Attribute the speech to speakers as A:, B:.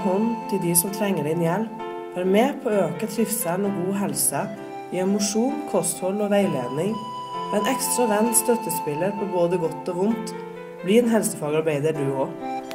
A: hånd til de som trenger din hjelp. Vær med på å øke trivselen og god helse, gi mosjon, kosthold og veiledning. Vær en ekstra venn, støttespiller på både godt og vondt. Bli en helsefagarbeider du også.